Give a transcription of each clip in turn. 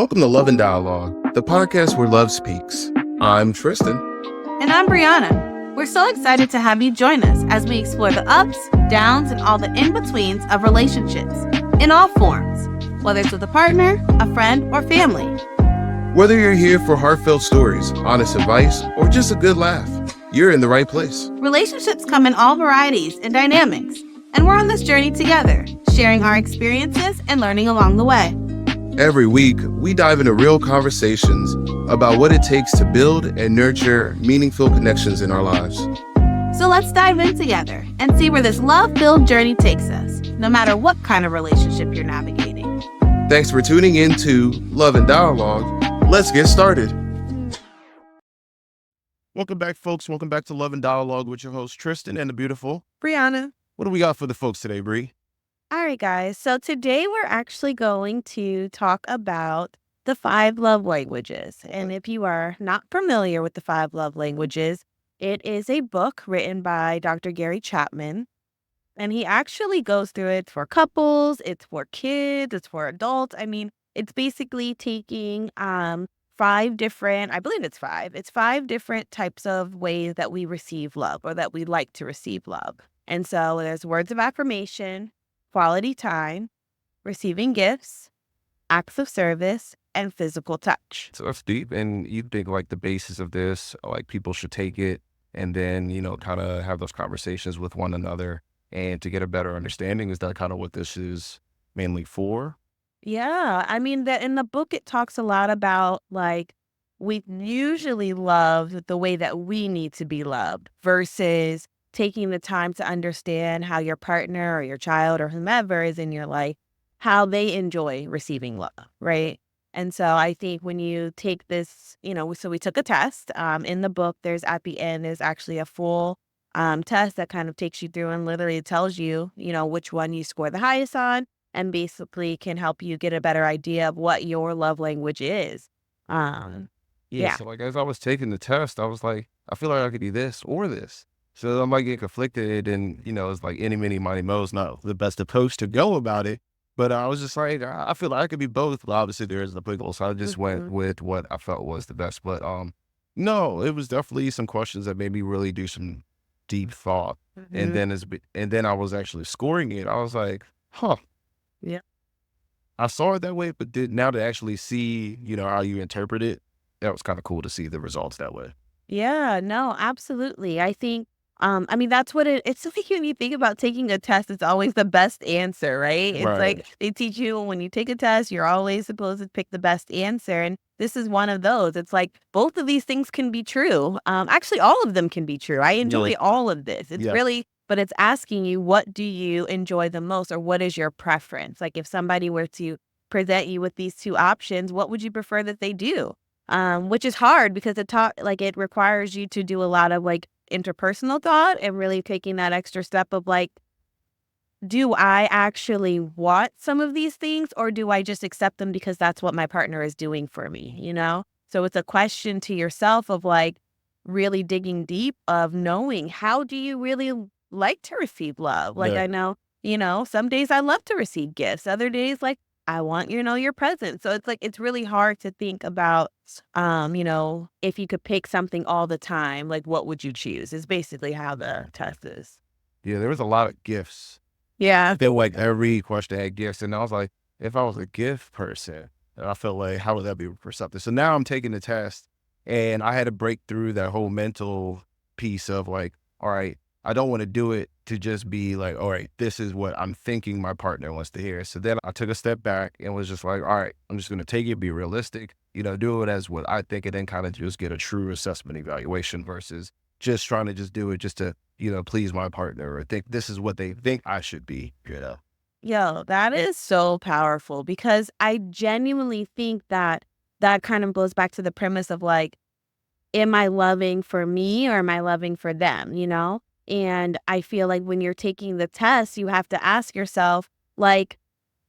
Welcome to Love and Dialogue, the podcast where love speaks. I'm Tristan. And I'm Brianna. We're so excited to have you join us as we explore the ups, downs, and all the in-betweens of relationships in all forms, whether it's with a partner, a friend, or family. Whether you're here for heartfelt stories, honest advice, or just a good laugh, you're in the right place. Relationships come in all varieties and dynamics, and we're on this journey together, sharing our experiences and learning along the way. Every week, we dive into real conversations about what it takes to build and nurture meaningful connections in our lives. So let's dive in together and see where this love-filled journey takes us, no matter what kind of relationship you're navigating. Thanks for tuning in to Love and Dialogue. Let's get started. Welcome back, folks. Welcome back to Love and Dialogue with your host, Tristan, and the beautiful Brianna. What do we got for the folks today, Bree? All right, guys. So today we're actually going to talk about the 5 love languages. And if you are not familiar with the 5 love languages, it is a book written by Dr. Gary Chapman. And he actually goes through it for couples, it's for kids, it's for adults. I mean, it's basically taking 5 different, I believe it's 5. It's 5 different types of ways that we receive love or that we like to receive love. And so there's words of affirmation, quality time, receiving gifts, acts of service, and physical touch. So that's deep. And you think like the basis of this, like people should take it and then, kind of have those conversations with one another and to get a better understanding. Is that kind of what this is mainly for? Yeah, I mean that in the book it talks a lot about like we usually love the way that we need to be loved versus taking the time to understand how your partner or your child or whomever is in your life, how they enjoy receiving love, right? And so I think when you take this, so we took a test. In the book, at the end, there's actually a full test that kind of takes you through and literally tells you, which one you score the highest on and basically can help you get a better idea of what your love language is. Yeah. So like as I was taking the test, I was like, I feel like I could do this or this. So I might get conflicted and, it's like any, many, mighty mo's not the best approach to go about it. But I was just like, I feel like I could be both. But obviously there is applicable. So I just went with what I felt was the best. But no, it was definitely some questions that made me really do some deep thought. And then I was actually scoring it. I was like, huh. Yeah. I saw it that way, but now to actually see, how you interpret it, that was kind of cool to see the results that way. Yeah, no, absolutely. I think, that's what it's like when you think about taking a test, it's always the best answer, right? It's Right. like they teach you when you take a test, you're always supposed to pick the best answer. And this is one of those. It's like both of these things can be true. Actually, all of them can be true. I enjoy Really? all of this. It's Yeah. really, but it's asking you, what do you enjoy the most or what is your preference? Like if somebody were to present you with these 2 options, what would you prefer that they do? Which is hard because it requires you to do a lot of like interpersonal thought and really taking that extra step of like, do I actually want some of these things or do I just accept them because that's what my partner is doing for me, So it's a question to yourself of like really digging deep of knowing how do you really like to receive love? Like Yeah. I know, some days I love to receive gifts, other days like I want, your presence. So it's like, it's really hard to think about, if you could pick something all the time, like what would you choose is basically how the test is. Yeah, there was a lot of gifts. Yeah. I feel like every question had gifts. And I was like, if I was a gift person, I felt like, how would that be for something? So now I'm taking the test and I had to break through that whole mental piece of like, all right, I don't want to do it to just be like, all right, this is what I'm thinking my partner wants to hear. So then I took a step back and was just like, all right, I'm just going to take it, be realistic, do it as what I think, and then kind of just get a true assessment evaluation versus just trying to just do it just to, please my partner or think this is what they think I should be, Yo, that is so powerful because I genuinely think that kind of goes back to the premise of like, am I loving for me or am I loving for them, And I feel like when you're taking the test, you have to ask yourself, like,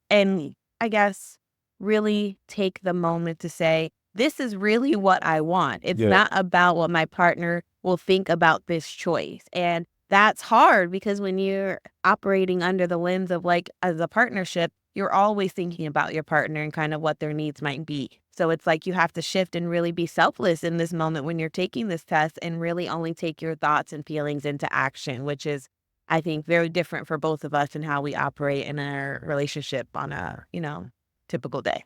and I guess really take the moment to say, this is really what I want. It's Yeah. not about what my partner will think about this choice. And that's hard because when you're operating under the lens of like as a partnership, you're always thinking about your partner and kind of what their needs might be. So it's like you have to shift and really be selfless in this moment when you're taking this test and really only take your thoughts and feelings into action, which is, I think, very different for both of us and how we operate in our relationship on a, typical day.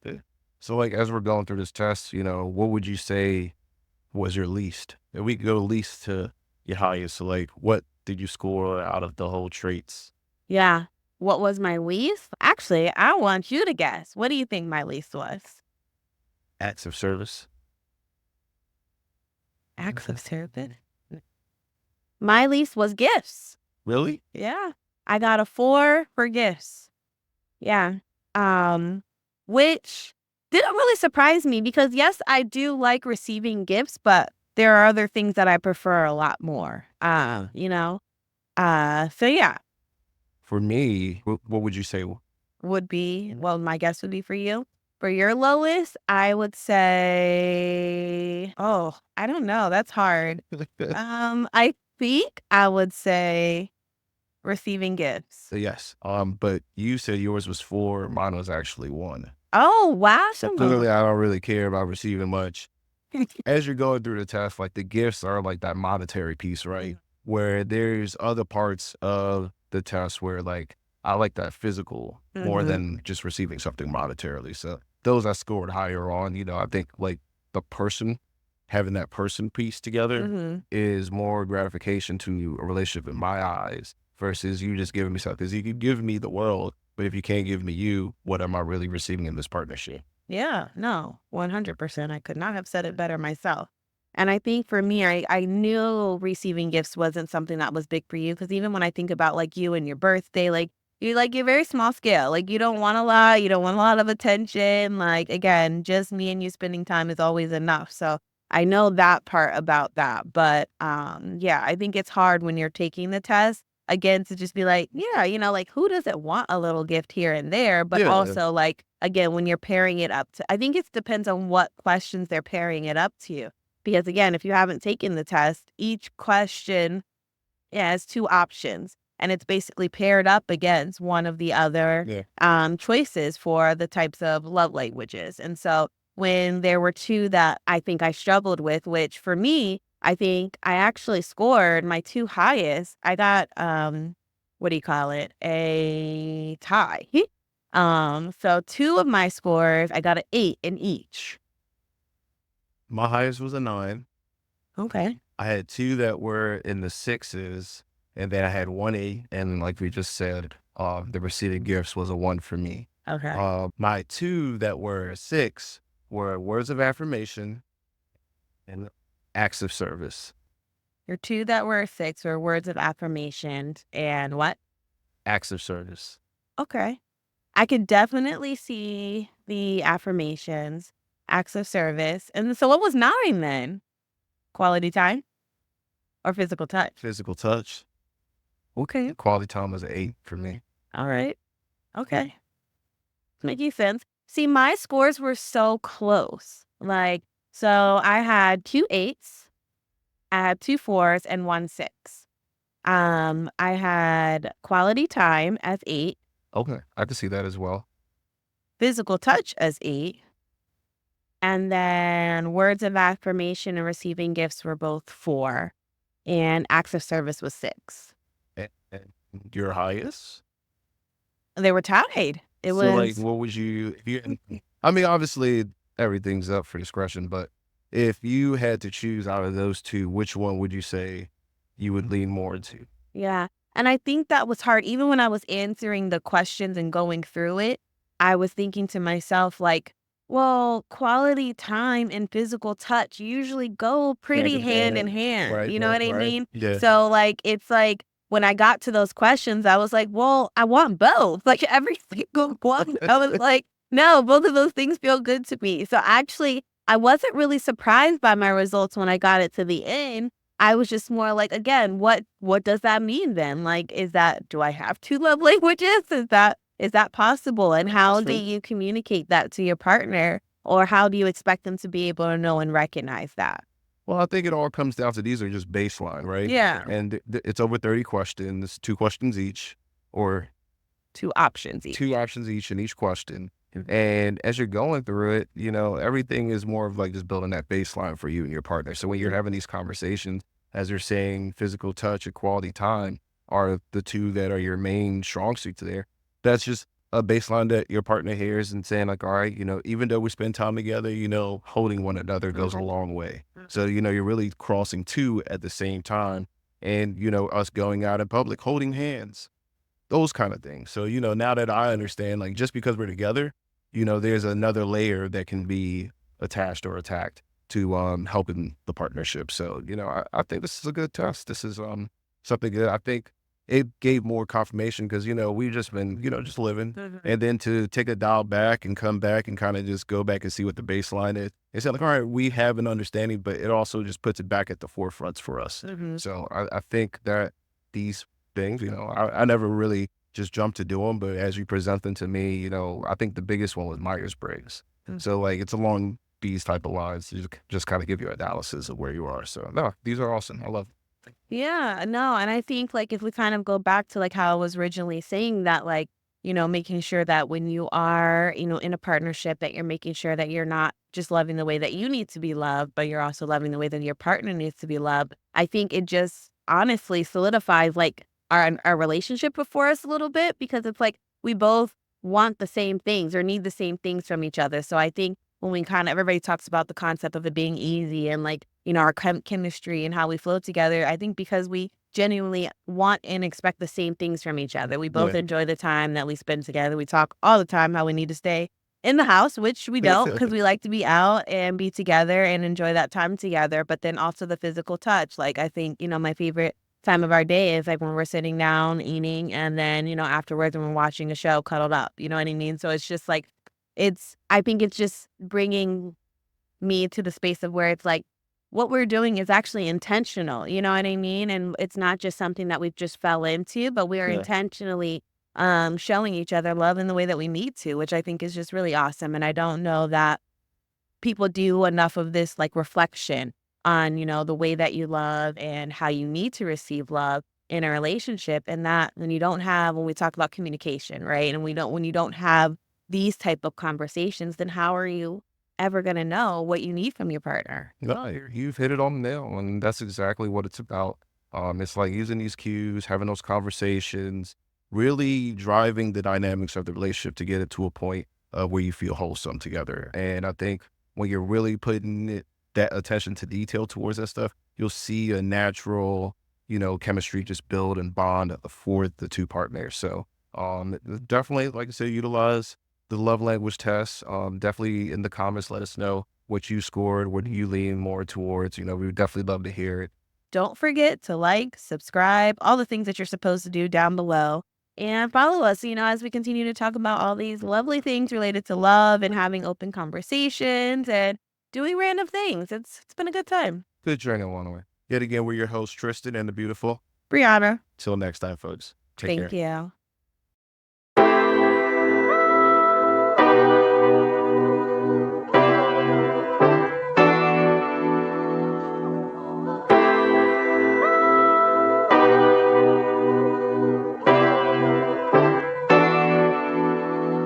Yeah. So like as we're going through this test, what would you say was your least? And we could go least to your highest. So like what did you score out of the whole traits? Yeah. What was my least? Actually, I want you to guess. What do you think my least was? Acts of service. Acts of service? My least was gifts. Really? Yeah. I got a 4 for gifts. Yeah. Which didn't really surprise me because yes, I do like receiving gifts, but there are other things that I prefer a lot more. So yeah, For me, what would you say? my guess would be for you. For your lowest, I would say, I don't know. That's hard. I think I would say receiving gifts. Yes. But you said yours was 4, mine was actually 1. Oh, wow. So clearly I don't really care about receiving much. As you're going through the test, like the gifts are like that monetary piece, right? Where there's other parts of the test where like I like that physical more than just receiving something monetarily. So those I scored higher on. I think like the person, having that person piece together is more gratification to a relationship in my eyes versus you just giving me something. Because you can give me the world, but if you can't give me you, what am I really receiving in this partnership? Yeah, no, 100%. I could not have said it better myself. And I think for me, I knew receiving gifts wasn't something that was big for you because even when I think about like you and your birthday, you're very small scale. Like you don't want a lot, you don't want a lot of attention. Like again, just me and you spending time is always enough. So I know that part about that. But yeah, I think it's hard when you're taking the test again to just be like, yeah, like who doesn't want a little gift here and there? But Yeah. also like, again, when you're pairing it up to, I think it depends on what questions they're pairing it up to. Because again, if you haven't taken the test, each question has 2 options. And it's basically paired up against one of the other choices for the types of love languages. And so when there were 2 that I think I struggled with, which for me, I think I actually scored my 2 highest. I got, a tie. So 2 of my scores, I got an 8 in each. My highest was a 9. Okay. I had 2 that were in the 6s, and then I had 1 8. And like we just said, the receiving gifts was a 1 for me. Okay. My 2 that were 6 were words of affirmation and acts of service. Your 2 that were 6 were words of affirmation and what? Acts of service. Okay. I could definitely see the affirmations, acts of service. And so what was 9 then? Quality time or physical touch? Physical touch. Okay. Quality time was an 8 for me. All right. Okay. Making sense. See, my scores were so close. So I had 2 8s, I had 2 4s, and 1 6. I had quality time as 8, Okay. I can see that as well. physical touch as 8, and then words of affirmation and receiving gifts were both 4, and acts of service was 6. And your highest? They were tied. It So, like, was what would you, I mean, obviously everything's up for discretion, but if you had to choose out of those 2, which one would you say you would lean more into? Yeah. And I think that was hard. Even when I was answering the questions and going through it, I was thinking to myself, like, well, quality time and physical touch usually go pretty hand in hand. Right, You know what I right. mean? Yeah. So, it's like when I got to those questions, I was like, well, I want both. Like every single one. I was like, no, both of those things feel good to me. So actually, I wasn't really surprised by my results when I got it to the end. I was just more like, again, what does that mean then? Like, do I have 2 love languages? Is that possible? And how do you communicate that to your partner? Or how do you expect them to be able to know and recognize that? Well, I think it all comes down to these are just baseline, right? Yeah. And it's over 30 questions, 2 questions each, or 2 options each. 2 options each in each question. And as you're going through it, you know, everything is more of like just building that baseline for you and your partner. So when you're having these conversations, as you're saying, physical touch and quality time are the two that are your main strong suits there. That's just a baseline that your partner hears and saying like, all right, you know, even though we spend time together, you know, holding one another goes a long way. So, you know, you're really crossing two at the same time. And, you know, us going out in public, holding hands, those kind of things. So, you know, now that I understand, like, just because we're together, you know, there's another layer that can be attached or attacked to helping the partnership. So, you know, I think this is a good test. This is something good. I think it gave more confirmation because, you know, we've just been, you know, just living. And then to take a dial back and come back and kind of just go back and see what the baseline is. It's like, all right, we have an understanding, but it also just puts it back at the forefronts for us. So I think that these things, you know, I never really just jumped to do them, but as you present them to me, you know, I think the biggest one was Myers-Briggs. So like it's along these type of lines to just kind of give you analysis of where you are. So no, these are awesome. I love it. Yeah, no, and I think like if we kind of go back to like how I was originally saying that, like, making sure that when you are, in a partnership, that you're making sure that you're not just loving the way that you need to be loved, but you're also loving the way that your partner needs to be loved. I think it just honestly solidifies like our relationship before us a little bit, because it's like we both want the same things or need the same things from each other. So I think when we kind of everybody talks about the concept of it being easy and like, our chemistry and how we flow together, I think because we genuinely want and expect the same things from each other. We both Yeah. enjoy the time that we spend together. We talk all the time how we need to stay in the house, which we don't, because we like to be out and be together and enjoy that time together. But then also the physical touch. Like I think, my favorite time of our day is like when we're sitting down eating and then, afterwards when we're watching a show cuddled up. You know what I mean? So it's just like, I think it's just bringing me to the space of where it's like, what we're doing is actually intentional, you know what I mean? And it's not just something that we've just fell into, but we are Yeah. intentionally showing each other love in the way that we need to, which I think is just really awesome. And I don't know that people do enough of this like reflection on, the way that you love and how you need to receive love in a relationship. And that when we talk about communication, right? And when you don't have these type of conversations, then how are you ever going to know what you need from your partner? No, you've hit it on the nail, and that's exactly what it's about. It's like using these cues, having those conversations, really driving the dynamics of the relationship to get it to a point where you feel wholesome together. And I think when you're really putting that attention to detail towards that stuff, you'll see a natural, chemistry just build and bond for the two partners. So definitely, like I said, utilize the love language test. Definitely in the comments, let us know what you scored. What do you lean more towards? We would definitely love to hear it. Don't forget to like, subscribe, all the things that you're supposed to do down below. And follow us, as we continue to talk about all these lovely things related to love and having open conversations and doing random things. It's been a good time. Good journey along the way. Yet again, we're your hosts, Tristan and the beautiful Brianna, Till next time, folks. Take care. thank you.